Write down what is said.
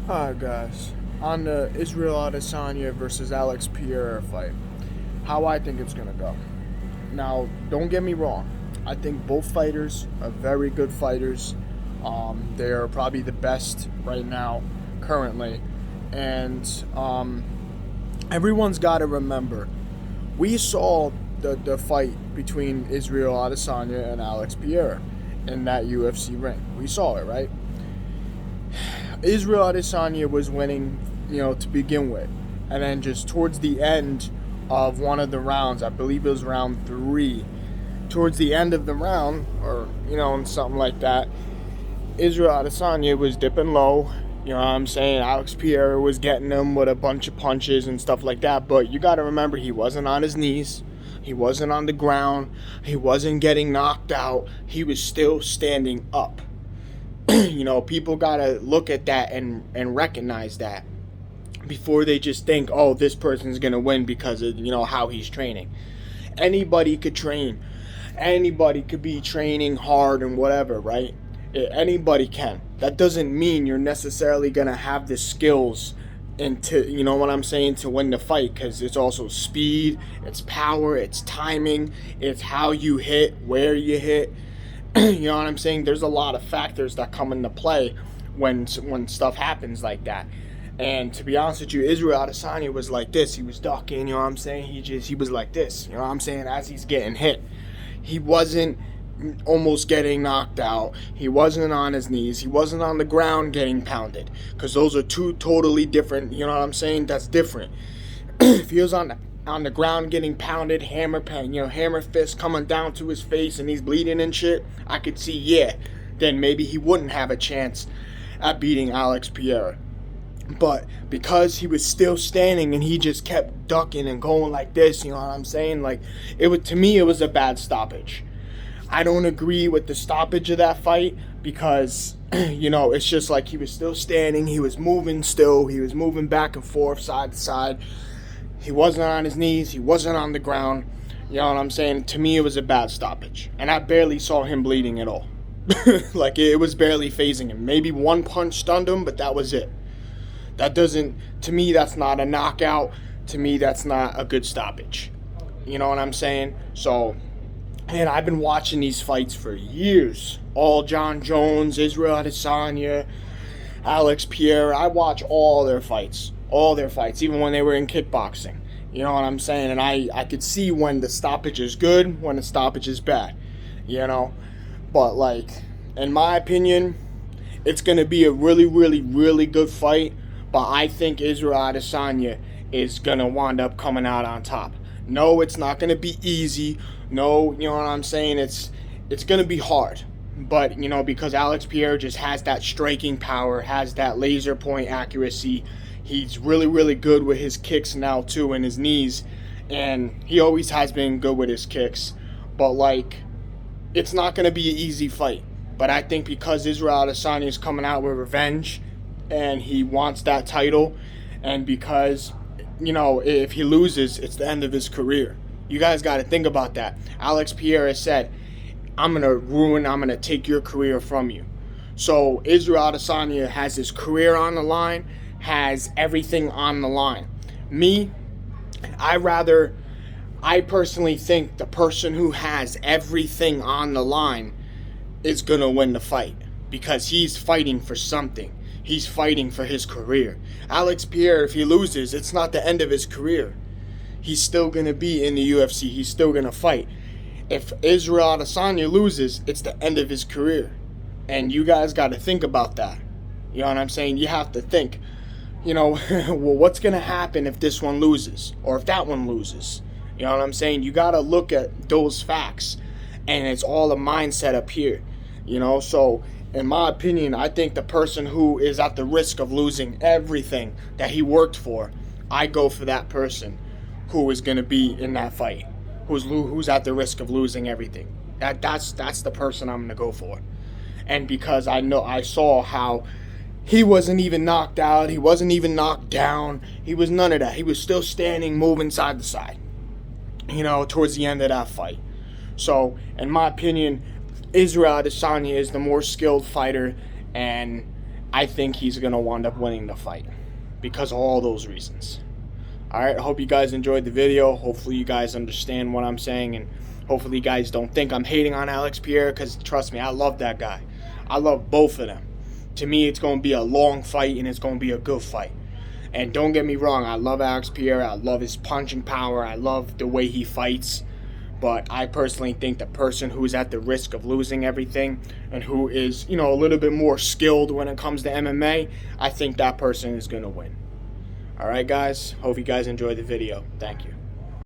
Alright, guys. On the Isreal Adesanya versus Alex Pereira fight, how I think it's gonna go. Now, don't get me wrong. I think both fighters are very good fighters. They are probably the best right now, currently, and everyone's got to remember. We saw the fight between Isreal Adesanya and Alex Pereira in that UFC ring. We saw it, right? Isreal Adesanya was winning, to begin with. And then just towards the end of one of the rounds, I believe it was round 3, towards the end of the round, or, something like that, Isreal Adesanya was dipping low. You know what I'm saying? Alex Pereira was getting him with a bunch of punches and stuff like that. But you got to remember, he wasn't on his knees. He wasn't on the ground. He wasn't getting knocked out. He was still standing up. People gotta look at that and recognize that before they just think, oh, this person's gonna win because of how he's training. Anybody could train. Anybody could be training hard and whatever, right? Anybody can. That doesn't mean you're necessarily gonna have the skills into what I'm saying, to win the fight, because it's also speed, it's power, it's timing, it's how you hit, where you hit. You know what I'm saying? There's a lot of factors that come into play when stuff happens like that. And to be honest with you, Isreal Adesanya was like this. He was ducking, you know what I'm saying? He was like this, you know what I'm saying, as he's getting hit. He wasn't almost getting knocked out. He wasn't on his knees. He wasn't on the ground getting pounded. Because those are two totally different, you know what I'm saying? That's different. If he was on the ground getting pounded, hammer fist coming down to his face and he's bleeding and shit, I could see, yeah, then maybe he wouldn't have a chance at beating Alex Pereira. But because he was still standing and he just kept ducking and going like this, you know what I'm saying? Like, to me, it was a bad stoppage. I don't agree with the stoppage of that fight because, it's just like he was still standing, he was moving still, he was moving back and forth, side to side. He wasn't on his knees. He wasn't on the ground. You know what I'm saying? To me, it was a bad stoppage. And I barely saw him bleeding at all. Like, it was barely phasing him. Maybe one punch stunned him, but that was it. To me, that's not a knockout. To me, that's not a good stoppage. You know what I'm saying? So, and I've been watching these fights for years. All John Jones, Isreal Adesanya, Alex Pereira. I watch all their fights, even when they were in kickboxing. You know what I'm saying? And I could see when the stoppage is good, when the stoppage is bad, But, like, in my opinion, it's going to be a really, really, really good fight. But I think Isreal Adesanya is going to wind up coming out on top. No, it's not going to be easy. No, you know what I'm saying? It's going to be hard. But, because Alex Pereira just has that striking power, has that laser point accuracy. He's really, really good with his kicks now, too, and his knees. And he always has been good with his kicks. But, like, it's not going to be an easy fight. But I think because Isreal Adesanya is coming out with revenge and he wants that title, and because, if he loses, it's the end of his career. You guys got to think about that. Alex Pereira said, I'm going to take your career from you. So Isreal Adesanya has his career on the line, has everything on the line. Me, I personally think the person who has everything on the line is going to win the fight because he's fighting for something. He's fighting for his career. Alex Pereira, if he loses, it's not the end of his career. He's still going to be in the UFC. He's still going to fight. If Isreal Adesanya loses, it's the end of his career. And you guys got to think about that. You know what I'm saying? You have to think, well, what's going to happen if this one loses? Or if that one loses? You know what I'm saying? You got to look at those facts. And it's all a mindset up here. So in my opinion, I think the person who is at the risk of losing everything that he worked for, I go for that person who is going to be in that fight. Who's at the risk of losing everything. That's the person I'm going to go for. And because I saw how he wasn't even knocked out, he wasn't even knocked down, he was none of that. He was still standing, moving side to side, towards the end of that fight. So, in my opinion, Isreal Adesanya is the more skilled fighter, and I think he's going to wind up winning the fight because of all those reasons. Alright, I hope you guys enjoyed the video. Hopefully you guys understand what I'm saying, and hopefully you guys don't think I'm hating on Alex Pereira, because trust me, I love that guy. I love both of them. To me, it's going to be a long fight, and it's going to be a good fight. And don't get me wrong, I love Alex Pereira. I love his punching power. I love the way he fights. But I personally think the person who's at the risk of losing everything and who is, a little bit more skilled when it comes to MMA, I think that person is going to win. Alright guys, hope you guys enjoyed the video. Thank you.